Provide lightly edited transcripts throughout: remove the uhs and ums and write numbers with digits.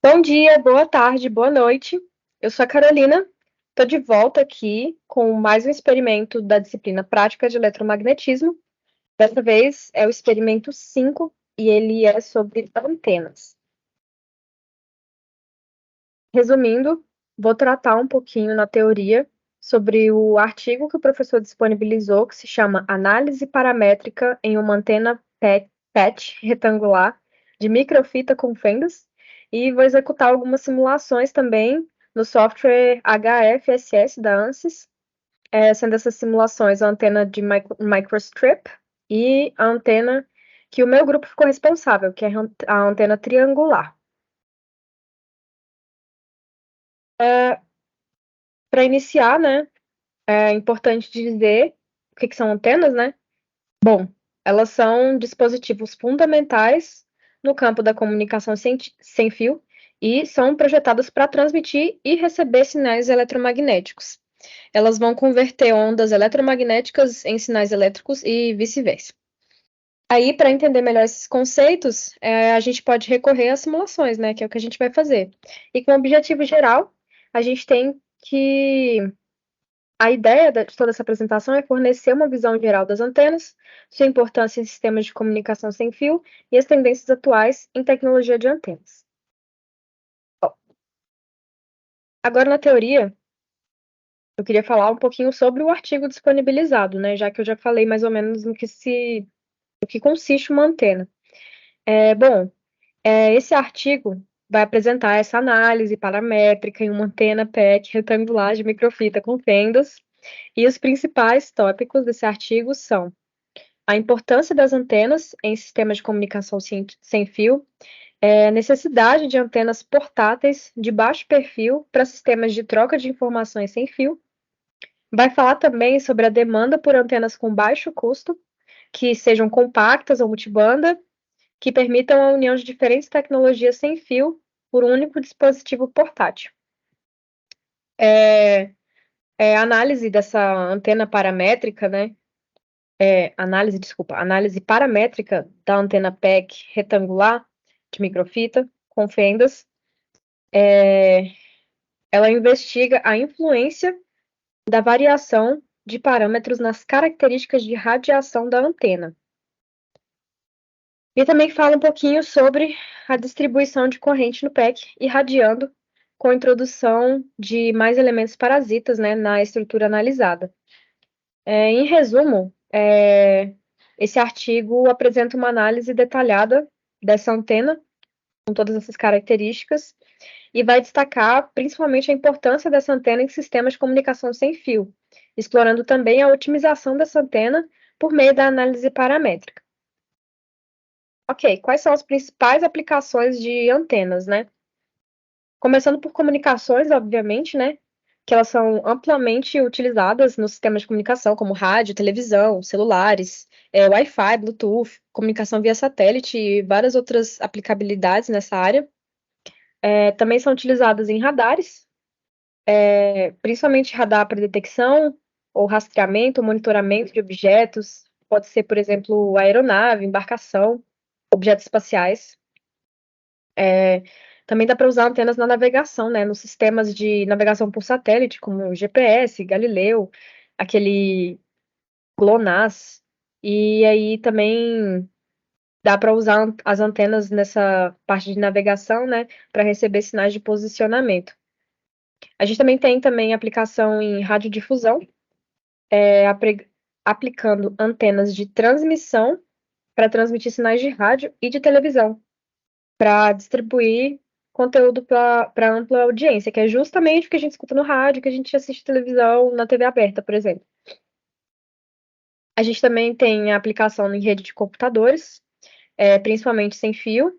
Bom dia, boa tarde, boa noite. Eu sou a Carolina, estou de volta aqui com mais um experimento da disciplina Prática de Eletromagnetismo. Dessa vez é o experimento 5 e ele é sobre antenas. Resumindo, vou tratar um pouquinho na teoria sobre o artigo que o professor disponibilizou, que se chama Análise Paramétrica em uma antena PET retangular de microfita com fendas, e vou executar algumas simulações também no software HFSS da ANSYS, sendo essas simulações a antena de microstrip e a antena que o meu grupo ficou responsável, que é a antena triangular. Para iniciar, né, é importante dizer o que são antenas, né? Bom, elas são dispositivos fundamentais no campo da comunicação sem fio e são projetadas para transmitir e receber sinais eletromagnéticos. Elas vão converter ondas eletromagnéticas em sinais elétricos e vice-versa. Aí, para entender melhor esses conceitos, a gente pode recorrer às simulações, né? Que é o que a gente vai fazer. E com o objetivo geral, a gente tem que a ideia de toda essa apresentação é fornecer uma visão geral das antenas, sua importância em sistemas de comunicação sem fio e as tendências atuais em tecnologia de antenas. Bom, agora, na teoria, eu queria falar um pouquinho sobre o artigo disponibilizado, né, já que eu já falei mais ou menos no que consiste uma antena. Esse artigo vai apresentar essa análise paramétrica em uma antena PET retangular de microfita com fendas, e os principais tópicos desse artigo são a importância das antenas em sistemas de comunicação sem fio, necessidade de antenas portáteis de baixo perfil para sistemas de troca de informações sem fio. Vai falar também sobre a demanda por antenas com baixo custo, que sejam compactas ou multibanda, que permitam a união de diferentes tecnologias sem fio por um único dispositivo portátil. Análise dessa antena paramétrica, né? Análise paramétrica da antena PEC retangular de microfita com fendas. Ela investiga a influência da variação de parâmetros nas características de radiação da antena. E também fala um pouquinho sobre a distribuição de corrente no PEC, irradiando com a introdução de mais elementos parasitas, né, na estrutura analisada. Em resumo, esse artigo apresenta uma análise detalhada dessa antena, com todas essas características, e vai destacar principalmente a importância dessa antena em sistemas de comunicação sem fio, explorando também a otimização dessa antena por meio da análise paramétrica. Ok, quais são as principais aplicações de antenas, né? Começando por comunicações, obviamente, né? Que elas são amplamente utilizadas no sistema de comunicação, como rádio, televisão, celulares, Wi-Fi, Bluetooth, comunicação via satélite e várias outras aplicabilidades nessa área. Também são utilizadas em radares, principalmente radar para detecção ou rastreamento, monitoramento de objetos. Pode ser, por exemplo, aeronave, embarcação, objetos espaciais. Também dá para usar antenas na navegação, né? Nos sistemas de navegação por satélite, como o GPS, Galileu, aquele GLONASS. E aí também dá para usar as antenas nessa parte de navegação, né? Para receber sinais de posicionamento. A gente também tem aplicação em radiodifusão, aplicando antenas de transmissão para transmitir sinais de rádio e de televisão, para distribuir conteúdo para ampla audiência, que é justamente o que a gente escuta no rádio, que a gente assiste televisão na TV aberta, por exemplo. A gente também tem a aplicação em rede de computadores, principalmente sem fio.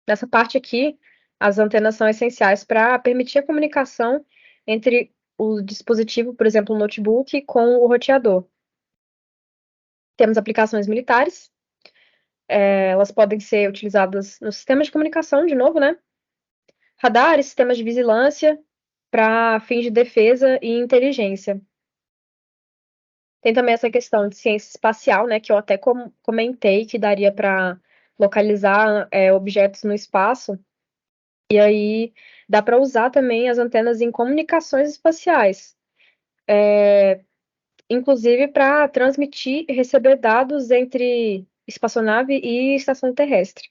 Nessa parte aqui, as antenas são essenciais para permitir a comunicação entre o dispositivo, por exemplo, o notebook, com o roteador. Temos aplicações militares, elas podem ser utilizadas no sistema de comunicação, de novo, né? Radares, sistemas de vigilância, para fins de defesa e inteligência. Tem também essa questão de ciência espacial, né, que eu até comentei que daria para localizar objetos no espaço. E aí dá para usar também as antenas em comunicações espaciais, inclusive para transmitir e receber dados entre espaçonave e estação terrestre.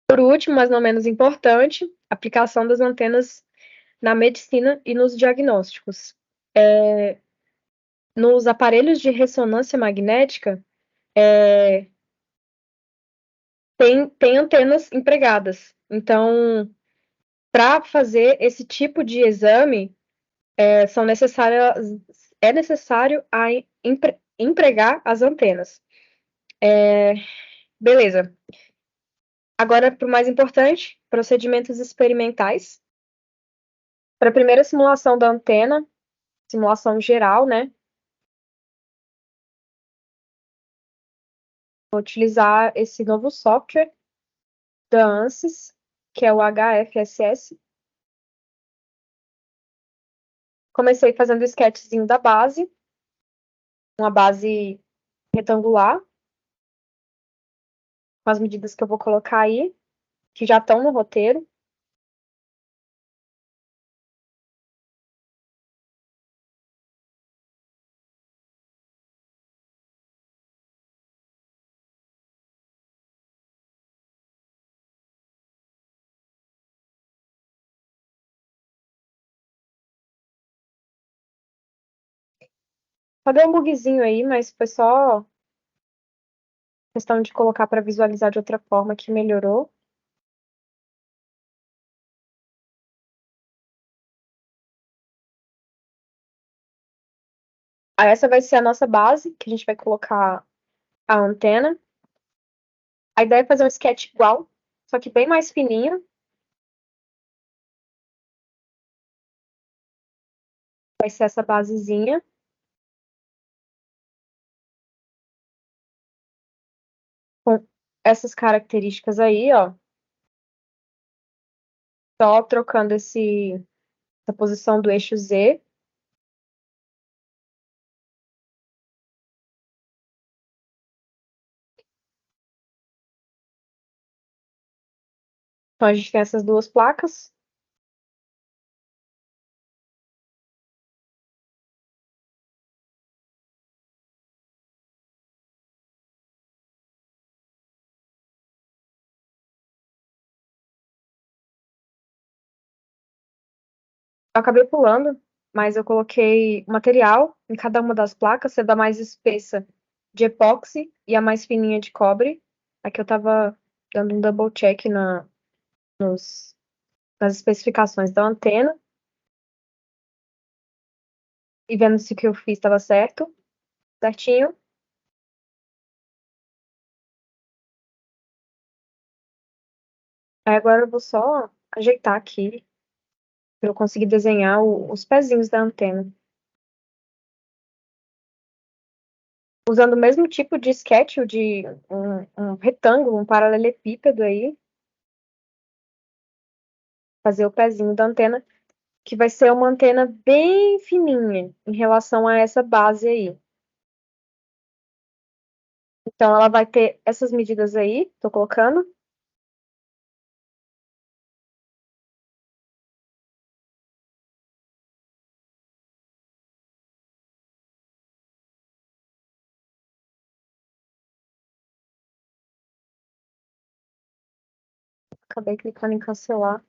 Por último, mas não menos importante, aplicação das antenas na medicina e nos diagnósticos. Nos aparelhos de ressonância magnética, tem antenas empregadas. Então, para fazer esse tipo de exame, são necessárias, é necessário empregar as antenas. Beleza. Agora, para o mais importante, procedimentos experimentais. Para a primeira simulação da antena, simulação geral, né? Vou utilizar esse novo software da ANSYS, que é o HFSS. Comecei fazendo o sketchzinho da base, uma base retangular, com as medidas que eu vou colocar aí, que já estão no roteiro. Só deu um bugzinho aí, mas foi só questão de colocar para visualizar de outra forma que melhorou. Aí essa vai ser a nossa base, que a gente vai colocar a antena. A ideia é fazer um sketch igual, só que bem mais fininho. Vai ser essa basezinha, com essas características aí, ó. Só trocando essa posição do eixo Z. Então a gente tem essas duas placas. Eu acabei pulando, mas eu coloquei material em cada uma das placas, sendo a mais espessa de epóxi e a mais fininha de cobre. Aqui eu tava dando um double check nas especificações da antena e vendo se o que eu fiz estava certo, certinho. Aí agora eu vou só ajeitar aqui para eu conseguir desenhar os pezinhos da antena. Usando o mesmo tipo de sketch, o de um retângulo, um paralelepípedo aí, fazer o pezinho da antena, que vai ser uma antena bem fininha em relação a essa base aí. Então, ela vai ter essas medidas aí, tô colocando. Acabei clicando em cancelar.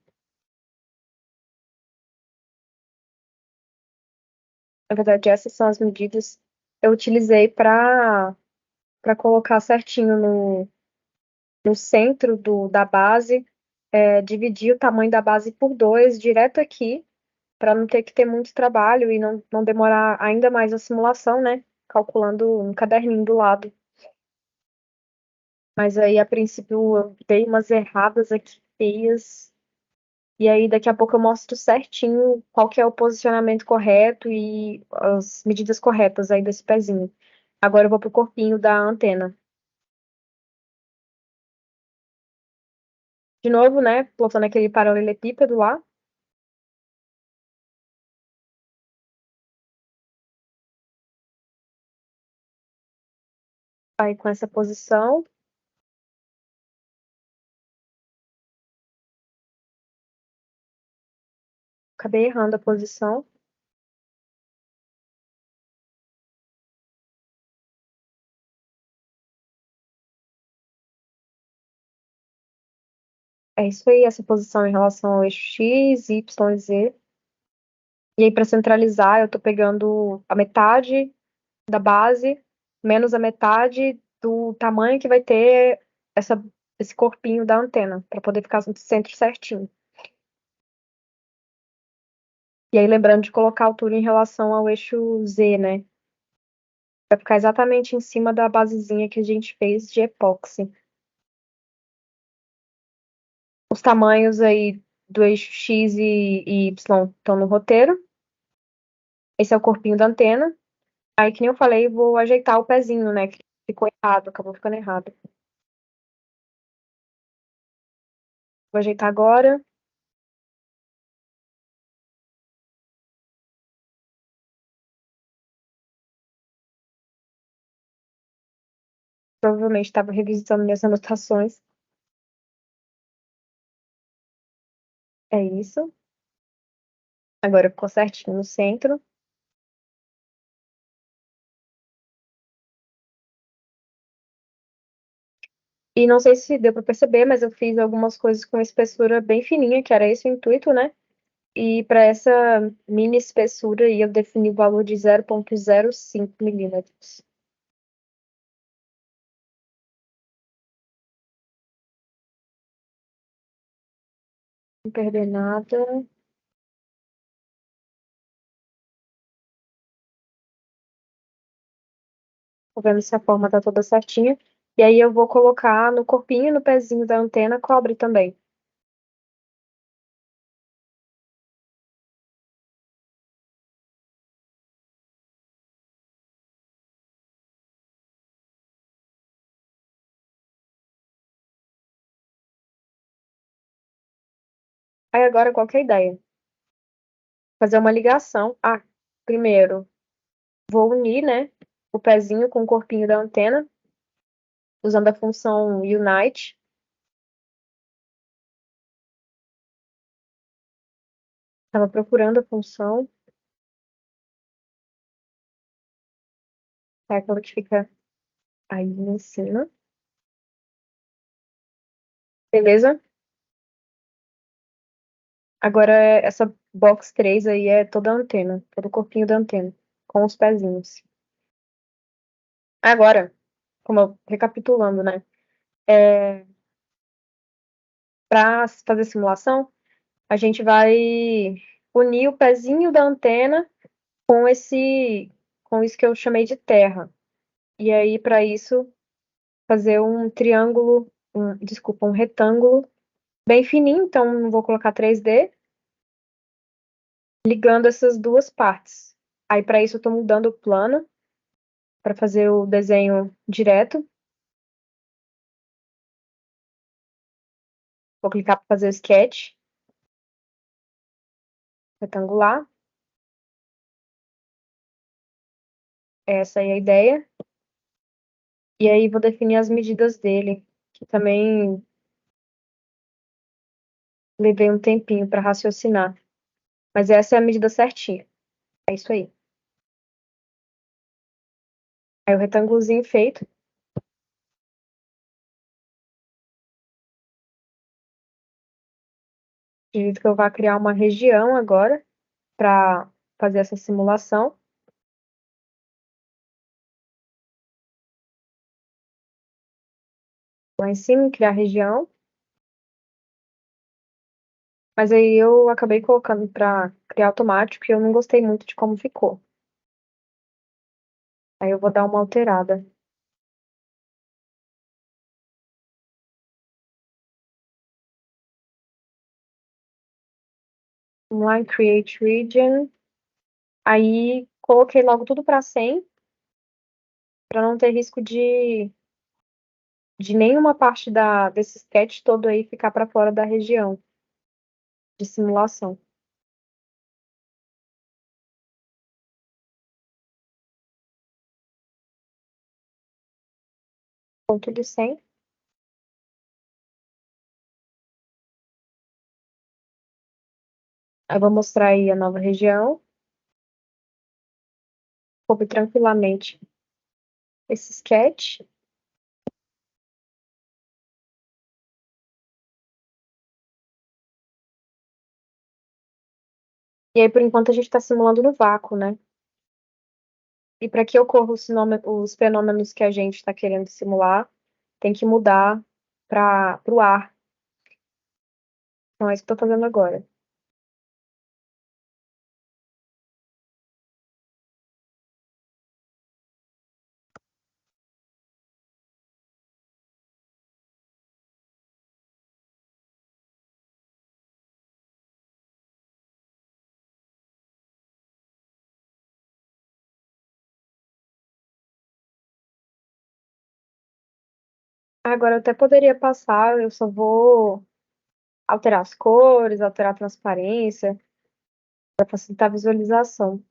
Na verdade, essas são as medidas que eu utilizei para colocar certinho no centro da base, dividir o tamanho da base por 2 direto aqui, para não ter que ter muito trabalho e não demorar ainda mais a simulação, né? Calculando um caderninho do lado. Mas aí, a princípio, eu dei umas erradas aqui feias. E aí, daqui a pouco eu mostro certinho qual que é o posicionamento correto e as medidas corretas aí desse pezinho. Agora eu vou pro corpinho da antena. De novo, né? Plotando aquele paralelepípedo lá. Aí com essa posição. Acabei errando a posição. É isso aí, essa posição em relação ao eixo X, Y e Z. E aí, para centralizar, eu tô pegando a metade da base menos a metade do tamanho que vai ter esse corpinho da antena, para poder ficar no centro certinho. E aí, lembrando de colocar a altura em relação ao eixo Z, né? Vai ficar exatamente em cima da basezinha que a gente fez de epóxi. Os tamanhos aí do eixo X e Y estão no roteiro. Esse é o corpinho da antena. Aí, que nem eu falei, vou ajeitar o pezinho, né? Que ficou errado, acabou ficando errado. Vou ajeitar agora. Provavelmente estava revisitando minhas anotações. É isso. Agora ficou certinho no centro. E não sei se deu para perceber, mas eu fiz algumas coisas com espessura bem fininha, que era esse o intuito, né? E para essa mini espessura aí eu defini o valor de 0,05 milímetros. Não perder nada. Tô vendo se a forma tá toda certinha. E aí eu vou colocar no corpinho e no pezinho da antena cobre também. Aí agora qual que é a ideia? Fazer uma ligação. Ah, primeiro vou unir, né, o pezinho com o corpinho da antena, usando a função Unite. Estava procurando a função, é aquela que fica aí em cima. Beleza? Agora, essa box 3 aí é toda a antena, todo o corpinho da antena, com os pezinhos. Agora, recapitulando, né? Para fazer simulação, a gente vai unir o pezinho da antena com com isso que eu chamei de terra. E aí, para isso, fazer um triângulo, desculpa, um retângulo bem fininho, então não vou colocar 3D, ligando essas duas partes. Aí, para isso, eu estou mudando o plano para fazer o desenho direto. Vou clicar para fazer o sketch retangular. Essa aí é a ideia. E aí, vou definir as medidas dele, que também levei um tempinho para raciocinar. Mas essa é a medida certinha. É isso aí. Aí o retângulozinho feito. Acredito que eu vá criar uma região agora para fazer essa simulação. Lá em cima, criar região. Mas aí eu acabei colocando para criar automático e eu não gostei muito de como ficou. Aí eu vou dar uma alterada. Vamos lá em Create Region. Aí coloquei logo tudo para 100, para não ter risco de nenhuma parte desse sketch todo aí ficar para fora da região de simulação. Ponto de 100. Aí eu vou mostrar aí a nova região. Coube tranquilamente esse sketch. E aí, por enquanto, a gente está simulando no vácuo, né? E para que ocorram os fenômenos que a gente está querendo simular, tem que mudar para o ar. Então, é isso que eu estou fazendo agora. Agora, eu até poderia passar, eu só vou alterar as cores, alterar a transparência, para facilitar a visualização.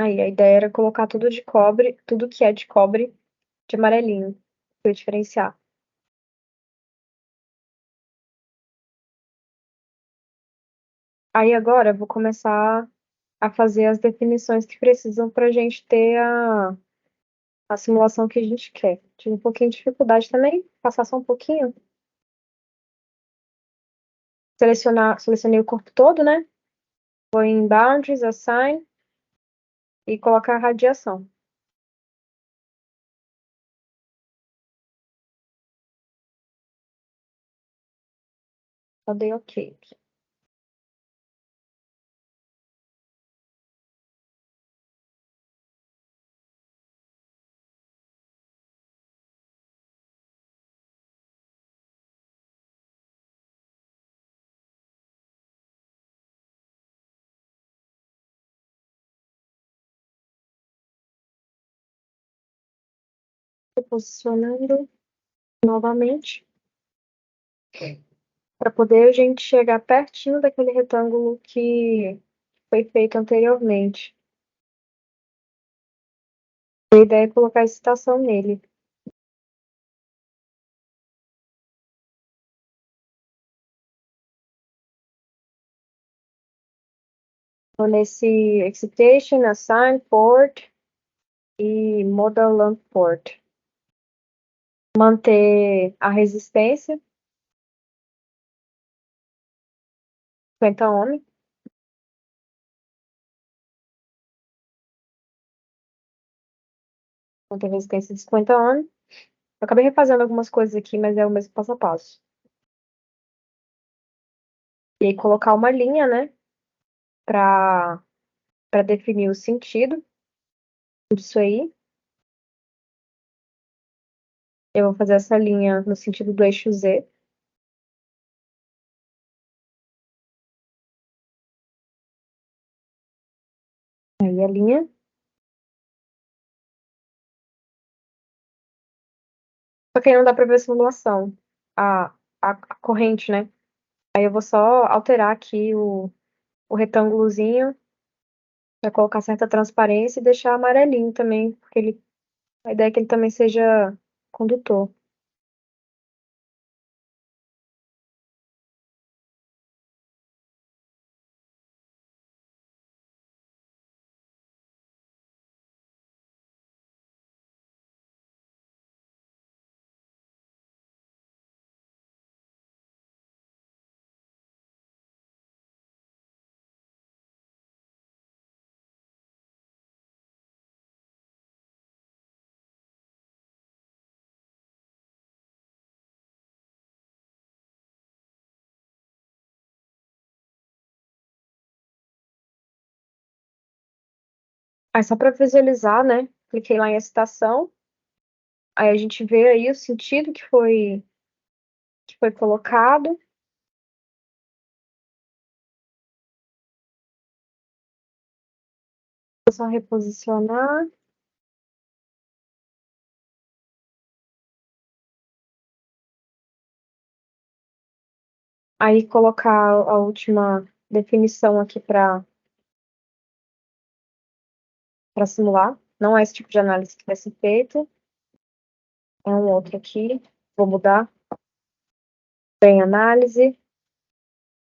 Aí, a ideia era colocar tudo de cobre, tudo que é de cobre, de amarelinho, para diferenciar. Aí, agora, eu vou começar a fazer as definições que precisam para a gente ter a simulação que a gente quer. Tive um pouquinho de dificuldade também, passar só um pouquinho. Selecionei o corpo todo, né? Vou em Boundaries, Assign e colocar a radiação. Só dei OK. Tô posicionando novamente para poder a gente chegar pertinho daquele retângulo que foi feito anteriormente. A ideia é colocar a excitação nele. Então, nesse Excitation, Assign, Port e Model Lamp Port. Manter a resistência, 50 ohms. Manter a resistência de 50 ohms. Eu acabei refazendo algumas coisas aqui, mas é o mesmo passo a passo. E aí colocar uma linha, né, para definir o sentido disso aí. Eu vou fazer essa linha no sentido do eixo Z. Aí a linha. Só que aí não dá para ver a simulação, a corrente, né? Aí eu vou só alterar aqui o retângulozinho para colocar certa transparência e deixar amarelinho também, porque a ideia é que ele também seja condutor. Aí só para visualizar, né? Cliquei lá em excitação. Aí a gente vê aí o sentido que foi colocado. Vou só reposicionar. Aí colocar a última definição aqui para simular. Não é esse tipo de análise que vai ser feito. É um outro aqui. Vou mudar. Tem análise,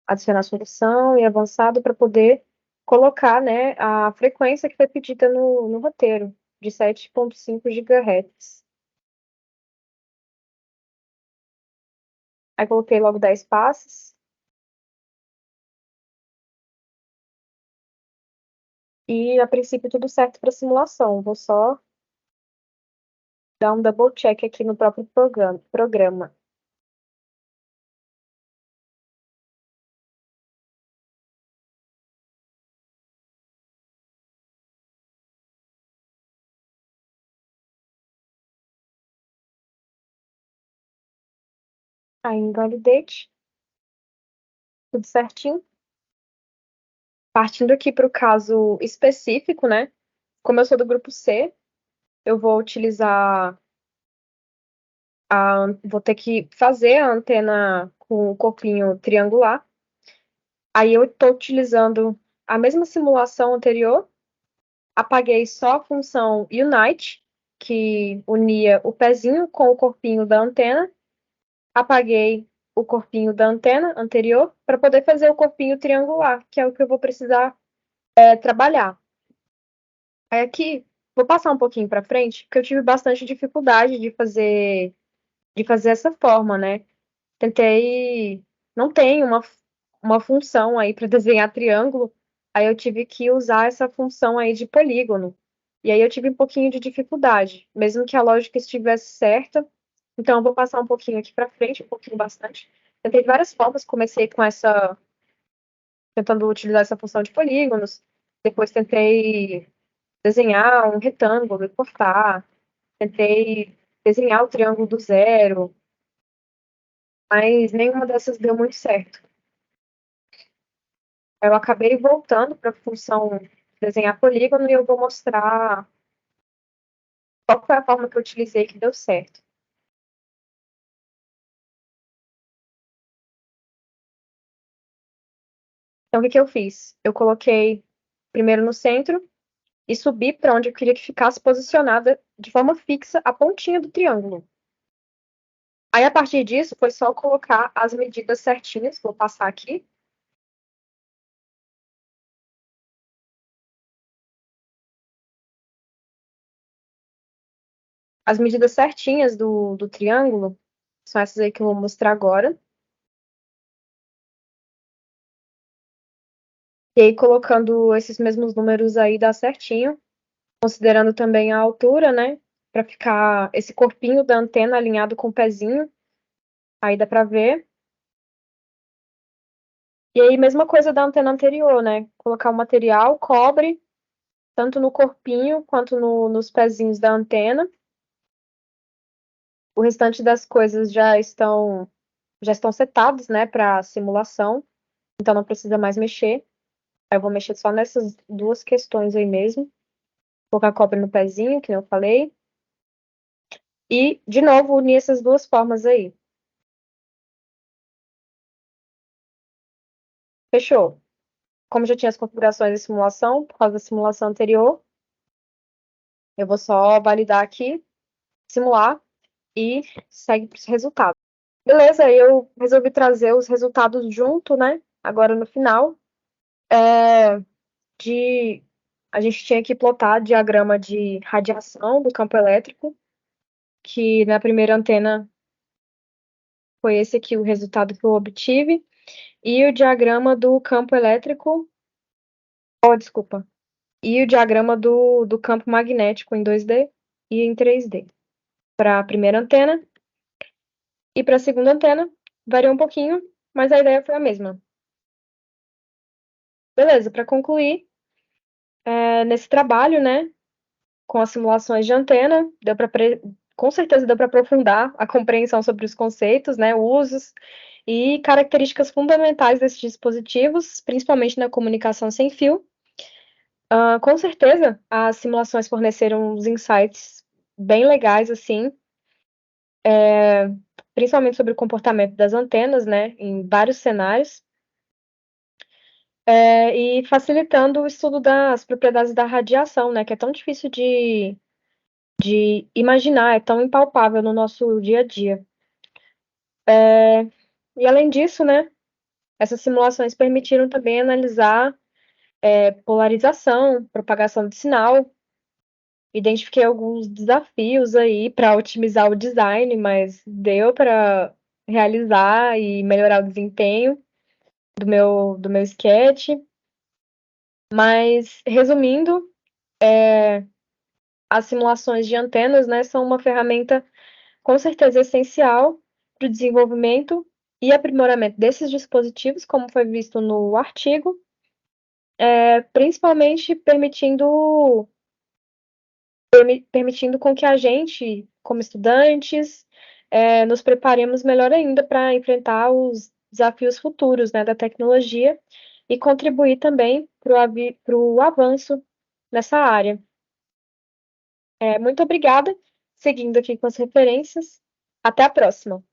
adicionar solução e avançado para poder colocar, né, a frequência que foi pedida no roteiro, de 7,5 GHz. Aí coloquei logo 10 passes. E, a princípio, tudo certo para simulação. Vou só dar um double check aqui no próprio programa. Aí, invalidate. Tudo certinho. Partindo aqui para o caso específico, né? Como eu sou do grupo C, eu vou utilizar vou ter que fazer a antena com o corpinho triangular. Aí eu estou utilizando a mesma simulação anterior, apaguei só a função unite, que unia o pezinho com o corpinho da antena, apaguei o corpinho da antena anterior para poder fazer o corpinho triangular, que é o que eu vou precisar trabalhar. Aí aqui, vou passar um pouquinho para frente, porque eu tive bastante dificuldade de fazer essa forma, né? Tentei, não tem uma função aí para desenhar triângulo, aí eu tive que usar essa função aí de polígono. E aí eu tive um pouquinho de dificuldade, mesmo que a lógica estivesse certa. Então eu vou passar um pouquinho aqui para frente, um pouquinho bastante. Tentei várias formas, comecei com tentando utilizar essa função de polígonos, depois tentei desenhar um retângulo e cortar, tentei desenhar o triângulo do zero, mas nenhuma dessas deu muito certo. Eu acabei voltando para a função desenhar polígono e eu vou mostrar qual foi a forma que eu utilizei que deu certo. Então, o que eu fiz? Eu coloquei primeiro no centro e subi para onde eu queria que ficasse posicionada de forma fixa a pontinha do triângulo. Aí, a partir disso, foi só colocar as medidas certinhas. Vou passar aqui. As medidas certinhas do triângulo são essas aí que eu vou mostrar agora. E aí, colocando esses mesmos números aí, dá certinho. Considerando também a altura, né? Para ficar esse corpinho da antena alinhado com o pezinho. Aí dá para ver. E aí, mesma coisa da antena anterior, né? Colocar o material, cobre, tanto no corpinho quanto nos pezinhos da antena. O restante das coisas já estão setados, né, para simulação. Então não precisa mais mexer. Aí eu vou mexer só nessas duas questões aí mesmo. Colocar cobre no pezinho, que eu falei. E, de novo, unir essas duas formas aí. Fechou. Como já tinha as configurações de simulação, por causa da simulação anterior, eu vou só validar aqui, simular e segue para os resultados. Beleza, eu resolvi trazer os resultados junto, né? Agora no final, de a gente tinha que plotar diagrama de radiação do campo elétrico, que na primeira antena foi esse aqui o resultado que eu obtive, e o diagrama do campo elétrico, desculpa, e o diagrama do campo magnético em 2D e em 3D. Para a primeira antena e para a segunda antena, variou um pouquinho, mas a ideia foi a mesma. Beleza, para concluir, nesse trabalho, né, com as simulações de antena, com certeza deu para aprofundar a compreensão sobre os conceitos, né, usos e características fundamentais desses dispositivos, principalmente na comunicação sem fio. Com certeza, as simulações forneceram uns insights bem legais, assim, principalmente sobre o comportamento das antenas, né, em vários cenários, e facilitando o estudo das propriedades da radiação, né, que é tão difícil de imaginar, é tão impalpável no nosso dia a dia. E além disso, né, essas simulações permitiram também analisar polarização, propagação de sinal. Identifiquei alguns desafios aí para otimizar o design, mas deu para realizar e melhorar o desempenho do meu sketch. Mas, resumindo, as simulações de antenas, né, são uma ferramenta com certeza essencial para o desenvolvimento e aprimoramento desses dispositivos, como foi visto no artigo, principalmente permitindo com que a gente, como estudantes, nos preparemos melhor ainda para enfrentar os desafios futuros, né, da tecnologia e contribuir também para o avanço nessa área. Muito obrigada, seguindo aqui com as referências. Até a próxima!